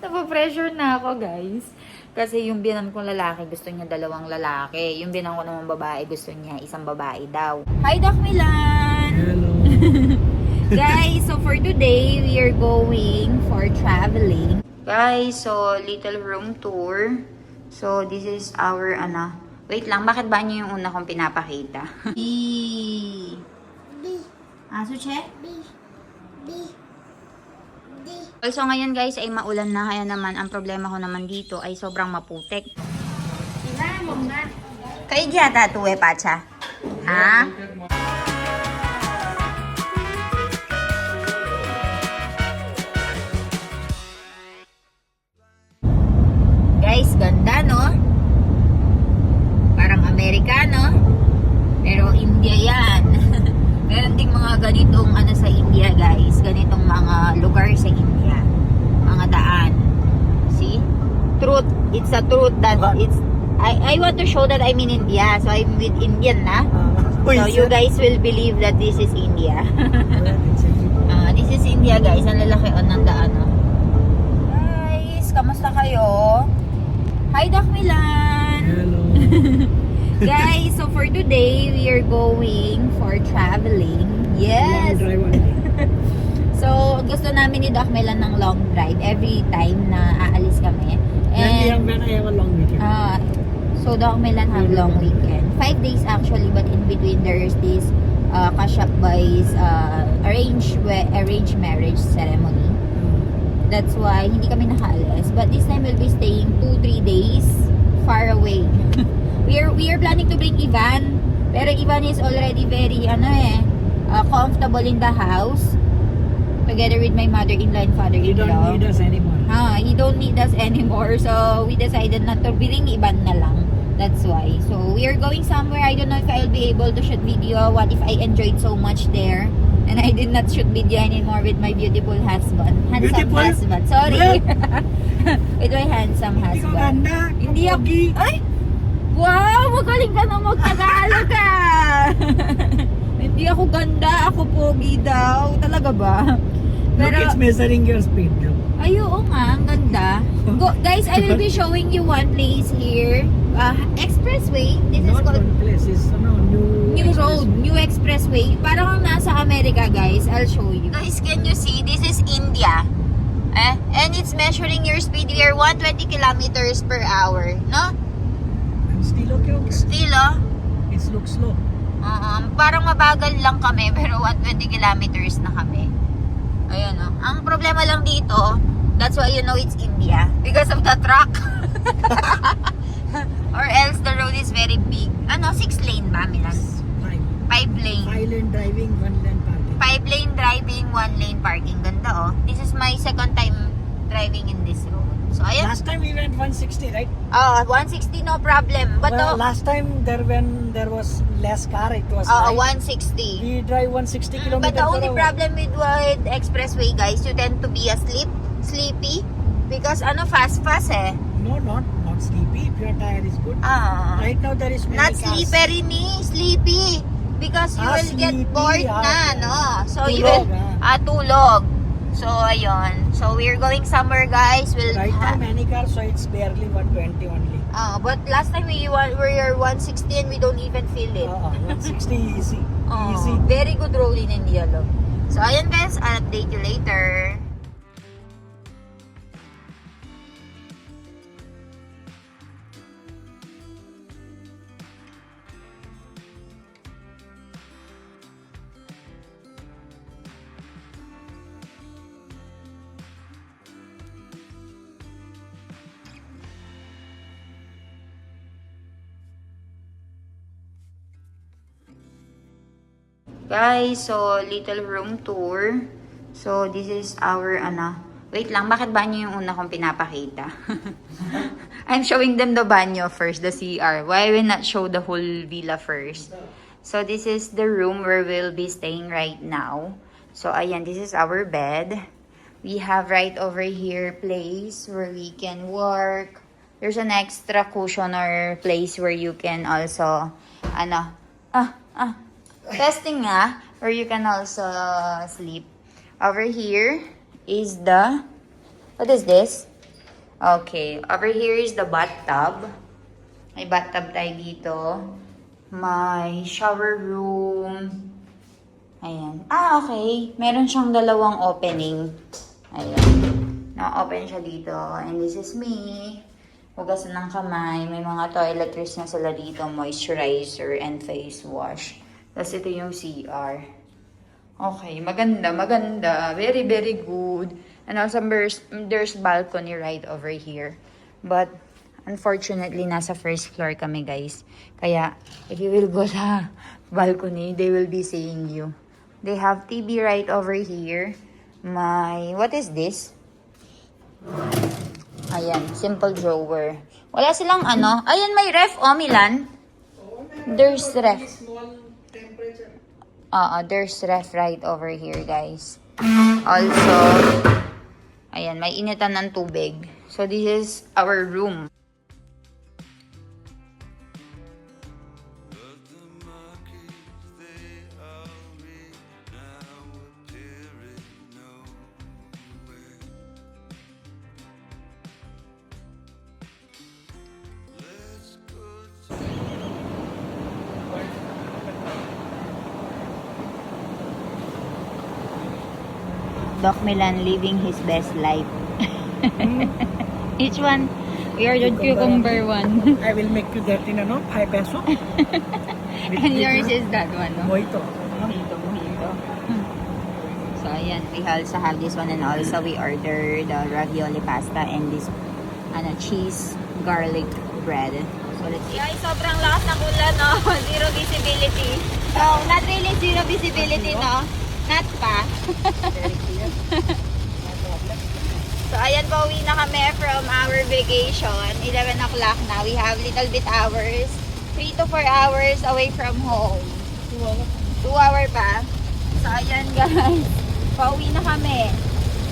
Napapressure na ako, guys. Kasi yung binan kong lalaki, gusto niya 2 lalaki. Yung binan ko naman babae, gusto niya 1 babae daw. Hi, Doc Milan! Hello. Guys, so for today, we are going for traveling. Guys, so little room tour. So this is our, wait lang, bakit ba niyo yung una kong pinapakita? B. Aso, che? B. Also ngayon guys ay maulan na, kaya naman ang problema ko naman dito ay sobrang maputik. Kayo yata tuwe, Pacha? Ha? Guys, ganda no? Parang Amerikano. Pero India yan. Meron ding mga ganitong sa India, guys. Ganitong mga lugar sa India. Mga daan. See? Truth. It's a truth that it's... I want to show that I'm in India. So I'm with Indian na. So you guys will believe that this is India. This is India, guys. Ang lalaki ng daan. Guys, kamusta kayo? Hi, Doc Milan! Hello. Guys, so for today, we are going for traveling. Yes! So, gusto namin ni Doc Milan ng long drive every time na aalis kami. And when I have a long weekend. so, Doc Milan have long weekend. 5 days actually, but in between there's this Kashyap Boys arranged marriage ceremony. That's why hindi kami nakaalis. But this time we'll be staying 2-3 days far away. We are planning to bring Ivan. Pero Ivan is already very comfortable in the house. Together with my mother-in-law and You father-in-law. don't need us anymore. He don't need us anymore. So we decided not to bring Ivan na lang. That's why. So we are going somewhere. I don't know if I'll be able to shoot video. What if I enjoyed so much there? And I did not shoot video anymore with my beautiful husband. Handsome Beautiful? husband. Sorry. With my handsome husband. Hindi ako... Ay! Wow! Magaling ka na mag-Tagalog ka! Hindi ako ganda. Ako pogi daw. Talaga ba? Look, it's measuring your speed now. Ay, oo nga. Ang ganda. Guys, I will be showing you one place here. Expressway. This is Not called... one place, it's New road, new expressway. Parang nasa Amerika, guys. I'll show you. Guys, can you see? This is India. And it's measuring your speed. We are 120 kilometers per hour. No? Still okay. Still, It looks slow. parang mabagal lang kami, pero 120 kilometers na kami. Ayun, Ang problema lang dito, that's why you know it's India. Because of the truck. Or else the road is very big. 6 lane ba, Milan? 5 lane. 5 lane driving, 1 lane parking. 5 lane driving, 1 lane parking. Ganda, This is my second time driving in this road. So, ayan. Last time we went 160, right? 160, no problem. But last time when there was less car, it was 160. We drive 160 kilometers But the per only hour. problem with expressway, guys, you tend to be sleepy. Because, fast eh. No, not sleepy. If your tire is good. Right now there is many Not cars. slippery sleepy. Because you will get sleepy, bored na, no? So, you Tulog, will, tulog. So, ayun. So, we're going somewhere, guys. Right now many cars, so it's barely 120 only. But last time we were 160 and we don't even feel it. 160 easy. Easy. Very good road in India, love. So, ayun guys. I'll update you later. Guys, so little room tour. So this is our wait lang, bakit banyo yung una kong pinapakita? I'm showing them the banyo first, the CR. Why will not show the whole villa first? So this is the room where we'll be staying right now. So ayan, this is our bed. We have right over here place where we can work. There's an extra cushion or place where you can also testing nga, where you can also sleep. Over here is the, what is this? Okay, over here is the bathtub. May bathtub tayo dito. May shower room. Ayan. Okay. Meron siyang dalawang opening. Ayan. Na-open siya dito. And this is me. Hugasan ng kamay. May mga toiletries na sila dito. Moisturizer and face wash. Tapos ito yung CR. Okay. Maganda, maganda. Very, very good. And also, there's balcony right over here. But, unfortunately, nasa first floor kami, guys. Kaya, if you will go sa balcony, they will be seeing you. They have TV right over here. What is this? Ayan, simple drawer. Wala silang Ayan, may ref, Milan. There's ref. There's ref right over here, guys. Also, ayan, may initan ng tubig. So, this is our room. Doc Milan living his best life. Each one, we ordered cucumber one. I will make you that in 5 peso. And yours is that one, no? Mojito. Mojito. So, ayan, we also have this one and also we ordered the ravioli pasta and this cheese garlic bread. So, let's see. Guys, sobrang lakas ng ulan, no? Zero visibility. No, not really zero visibility, no? Not pa. So, ayan, pauwi na kami from our vacation. 11 o'clock na. We have little bit hours. 3 to 4 hours away from home. 2 hour pa. So, ayan, guys. Pauwi na kami.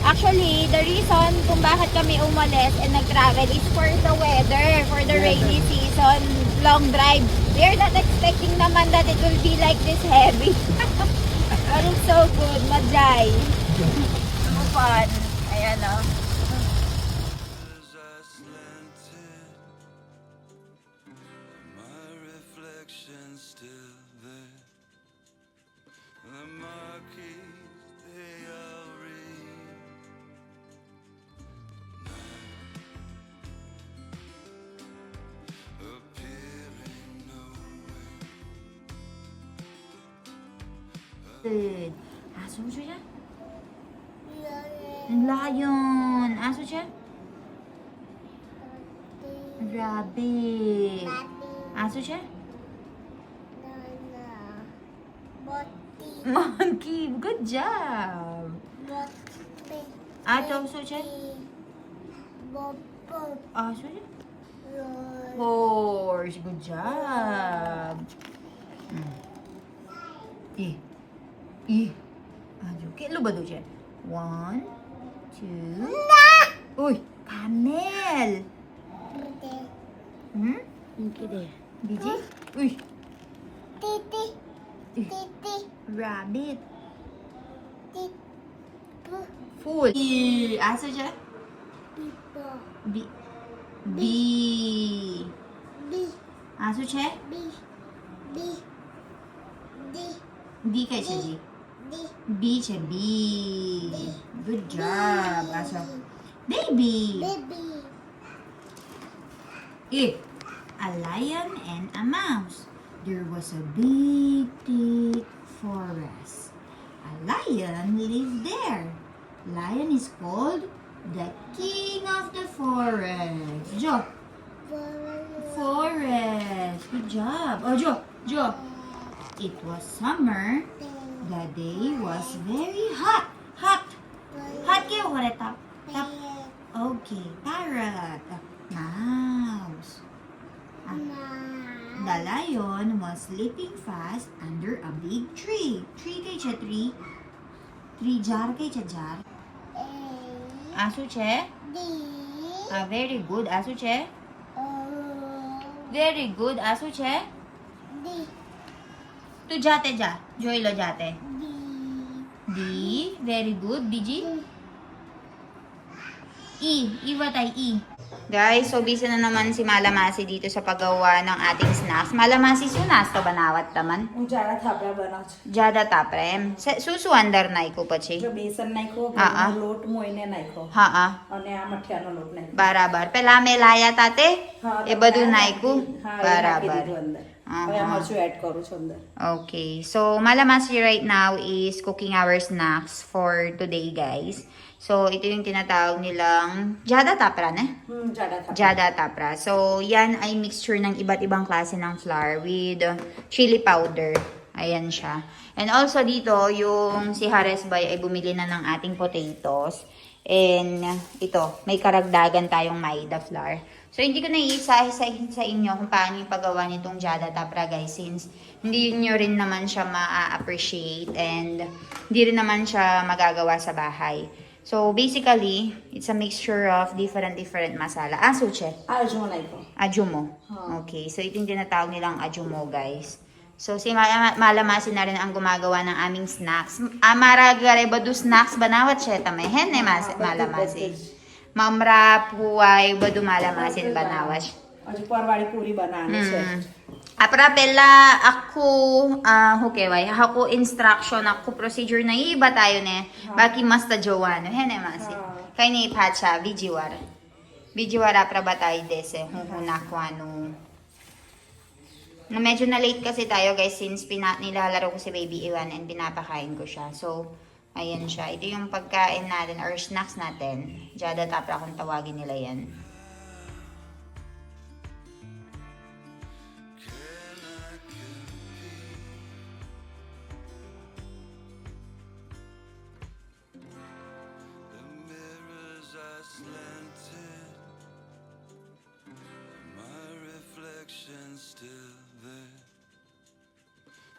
Actually, the reason kung bakit kami umalis and nag-travel is for the weather, for the rainy season, long drive. We are not expecting naman that it will be like this heavy. But it's so good, madlay. So fun. Ayan, o. Good. Aso siya? Lion. Aso siya? Rabbit. Aso siya? Monkey. Good job. Aso siya? Aso siya? Horse. Good job. Aduh, kayak lu baru je. 1, 2. Uy, camel. Biji? Uy. Rabbit. Fool. Aso je? Bee. Aso je? D काय છે જી? B છે B. Good job. Aso. Baby. A lion and a mouse. There was a big, thick forest. A lion lived there. Lion is called the king of the forest. Jo. Forest. Good job. Oh, Jo. It was summer. The day was very hot. Hot kayo kore tap. Okay. Parrot. Mouse. The lion was sleeping fast under a big tree. Tree kay siya tree. Tree jar kay siya jar. Aso siya? Very good. Aso siya? Very good. Aso siya? तू जाते जा जोइलो जाते D very good बीजी ई बताई ई Guys, so busy na naman si Malamasi dito sa paggawa ng ating snacks. Malamasi sunas to banawat taman. હું જાડા થાપડા બનાવું છું. Jada taprem. Susu અંદર નાખ્યું પછી. જો બેસન નાખ્યો, હા, હા. ઘઉંનો લોટ મોઈને નાખ્યો હા હા. અને આ મઠિયાનો લોટ નાખ્યો. બરાબર. પેલા અમે લાયા તાતે હા, એ તો બધું આ નાખ્યું. હા, એ નાખી બરાબર. દીધું અંદર. હવે આ મરચું એડ કરું છું અંદર. Okay. So, Malamasi right now is cooking our snacks for today, guys. So, ito yung tinatawag nilang Jada Tapra, ne? જાડા થાપડા. Jada Tapra. So, yan ay mixture ng iba't ibang klase ng flour with chili powder. Ayan siya. And also dito, yung si Hares Bay ay bumili na ng ating potatoes. And ito, may karagdagan tayong maida flour. So, hindi ko na iisa-isahin sa inyo kung paano yung paggawa nitong Jada Tapra, guys. Since hindi nyo rin naman siya ma-appreciate and hindi rin naman siya magagawa sa bahay. So, basically, it's a mixture of different masala. Ah, suche. આ અજમો નાખ્યો. Ajumo. Ha. Okay, so ito yung tinatawag nilang ajumo, guys. So, si Malamasi na rin ang gumagawa ng aming snacks. Amaragare ba do snacks banawat siya tamay? Hen ne Malamasi. Mamra puway ba do Malamasin banawat? હજુ પરવાળી પૂરી બનાવવાની છે. Apra pela ako ho keway ako instruction ako procedure na iba tayo ne baki mas ta jowano hene masi kay ni pacha bijiwar apra ba tayo dese huna ko ano na medyo na late kasi tayo guys since nilalaro ko si baby Iwan and pinapakain ko siya. So ayan siya, ito yung pagkain natin or snacks natin. Jada Tapra kung tawagin nila yan. Still there,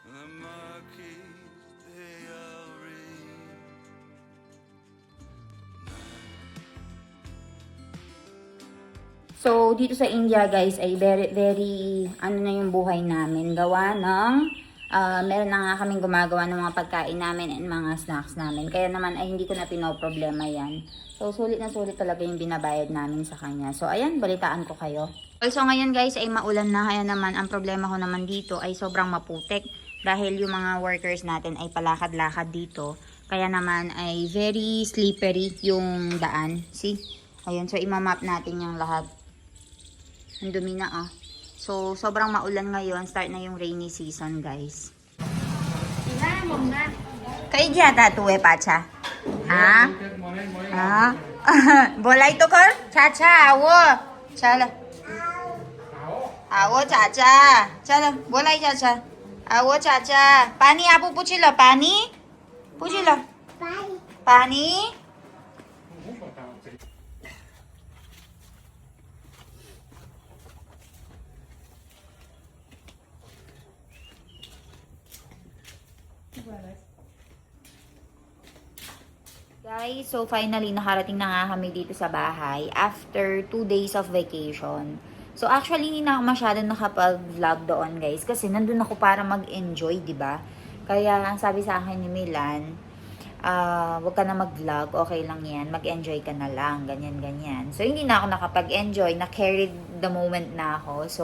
the marquees they all read. So, dito sa India guys ay very ano na yung buhay namin. Gawa ng, meron na nga kaming gumagawa ng mga pagkain namin and mga snacks namin. Kaya naman ay hindi ko na pinoproblema yan. So, sulit na sulit talaga yung binabayad namin sa kanya. So, ayan, balitaan ko kayo. Also, ngayon guys ay maulan na. Kaya naman, ang problema ko naman dito ay sobrang maputik. Dahil yung mga workers natin ay palakad-lakad dito. Kaya naman ay very slippery yung daan. See? Ayun, so imamap natin yung lahat. Ang dumi na ah. So, sobrang maulan ngayon. Start na yung rainy season, guys. Kay jata tuwe pacha. Ha? Ha? Bolay to kar? Chacha, awo. Chala. Awo chacha. Chala, bolay chacha. Awo chacha. Pani apu puchilo, pani? Puchilo. Pani? Guys, so finally nakarating na nga kami dito sa bahay after 2 days of vacation. So actually hindi na ako masyadong nakapag-vlog doon guys kasi nandun ako para mag-enjoy, 'di ba? Kaya ang sabi sa akin ni Milan, wag ka na mag-vlog, okay lang 'yan, mag-enjoy ka na lang, ganyan. So hindi na ako nakapag-enjoy, na-carried the moment na ako. So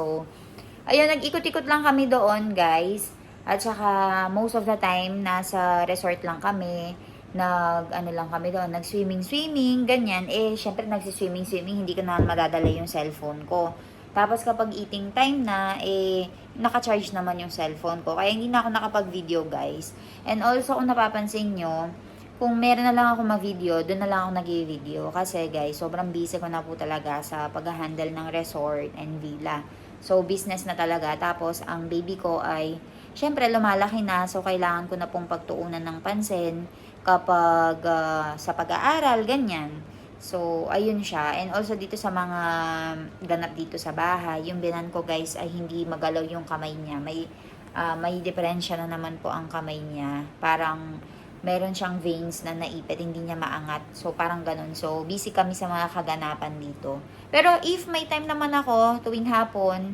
ayun, nag-ikot-ikot lang kami doon, guys. At saka most of the time nasa resort lang kami. Lang kami doon, nag-swimming, ganyan. Eh, syempre nagsi-swimming, hindi ko naman madadala yung cellphone ko. Tapos kapag eating time na, eh, naka-charge naman yung cellphone ko. Kaya hindi na ako nakapag-video, guys. And also, kung napapansin nyo, kung meron na lang ako mag-video, doon na lang ako nag-video. Kasi, guys, sobrang busy ko na po talaga sa pag-handle ng resort and villa. So, business na talaga. Tapos, ang baby ko ay, syempre, lumalaki na. So, kailangan ko na pong pagtuunan ng pansin kapag sa pag-aaral, ganyan. So, ayun siya. And also dito sa mga ganap dito sa bahay, yung binan ko guys ay hindi magalaw yung kamay niya. May diferensya na naman po ang kamay niya. Parang meron siyang veins na naipit, hindi niya maangat. So, parang ganun. So, busy kami sa mga kaganapan dito. Pero if may time naman ako, tuwing hapon,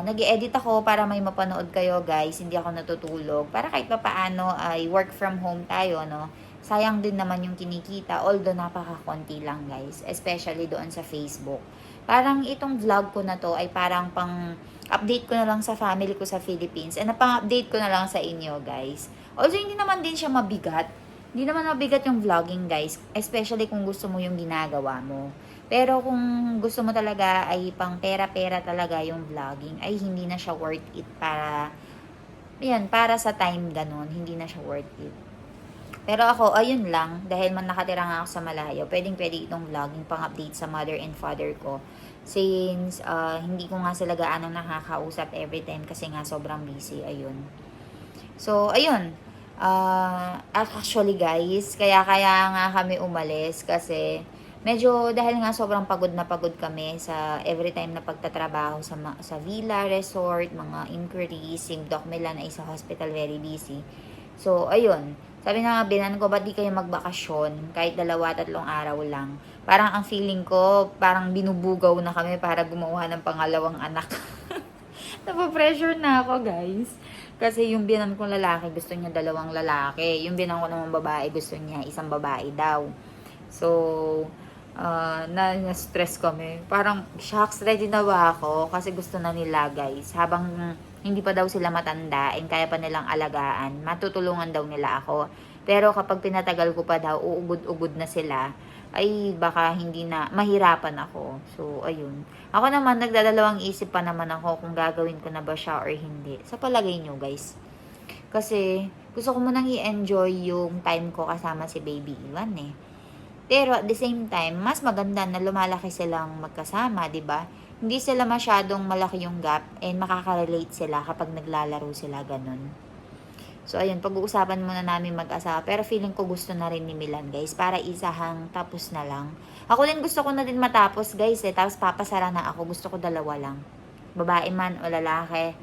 nag-edit ako para may mapanood kayo guys, hindi ako natutulog para kahit pa paano ay work from home tayo, no, sayang din naman yung kinikita, although napaka-konti lang guys, especially doon sa Facebook. Parang itong vlog ko na to ay parang pang update ko na lang sa family ko sa Philippines, and napang-update ko na lang sa inyo guys. Also, hindi naman din siya mabigat. Hindi naman mabigat yung vlogging guys, especially kung gusto mo yung ginagawa mo. Pero kung gusto mo talaga ay pang pera-pera talaga yung vlogging, ay hindi na siya worth it para, yan, para sa time ganun, hindi na siya worth it. Pero ako, ayun lang, dahil man nakatira nga ako sa malayo, pwedeng-pwede itong vlogging pang-update sa mother and father ko. Since hindi ko nga sila gaano nakakausap every time kasi nga sobrang busy, ayun. So, ayun. Actually guys, kaya nga kami umalis kasi medyo dahil nga sobrang pagod na pagod kami sa every time na pagtatrabaho sa villa, resort, mga inquiries, si Doc Milan ay sa hospital very busy. So, ayun. Sabi na nga, binan ko, ba't di kayo magbakasyon? Kahit 2-3 araw lang. Parang ang feeling ko, parang binubugaw na kami para gumawa ng pangalawang anak. Napapressure na ako, guys. Kasi yung binan kong lalaki, gusto niya 2 lalaki. Yung binan ko naman babae, gusto niya 1 babae daw. So, na-stress kami. Parang, shucks, ready na ba ako? Kasi gusto na nila, guys. Habang hindi pa daw sila matanda and kaya pa nilang alagaan, matutulungan daw nila ako. Pero kapag pinatagal ko pa daw, uugod-ugod na sila, ay baka hindi na, mahirapan ako. So, ayun. Ako naman, nagdadalawang isip pa naman ako kung gagawin ko na ba siya or hindi. Sa palagay nyo, guys. Kasi, gusto ko munang i-enjoy yung time ko kasama si Baby Ivan eh. Pero at the same time, mas maganda na lumalaki silang magkasama, 'di ba? Hindi sila masyadong malaki yung gap and makaka-relate sila kapag naglalaro sila ganun. So ayun, pag-uusapan muna namin mag-asawa. Pero feeling ko gusto na rin ni Milan, guys, para isahang tapos na lang. Ako din gusto ko na din matapos, guys, eh. Tapos papasara na ako. Gusto ko 2 lang. Babae man o lalaki,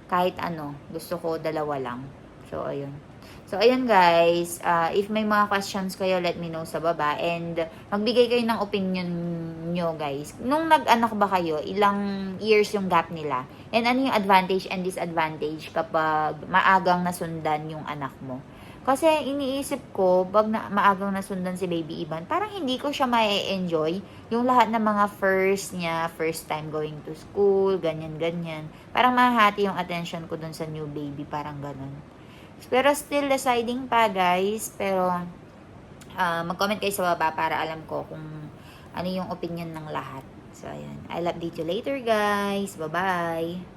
kahit ano, gusto ko 2 lang. So ayun. So, ayun guys, if may mga questions kayo, let me know sa baba. And, magbigay kayo ng opinion nyo guys. Nung nag-anak ba kayo, ilang years yung gap nila? And ano yung advantage and disadvantage kapag maagang nasundan yung anak mo? Kasi, iniisip ko, pag maagang nasundan si Baby Ivan, parang hindi ko siya ma-enjoy yung lahat ng mga first niya, first time going to school, ganyan-ganyan. Parang mahati yung attention ko dun sa new baby, parang ganun. Pero still deciding pa guys. Pero mag-comment kayo sa baba para alam ko kung ano yung opinion ng lahat. So ayan, I'll update you later guys. Bye bye.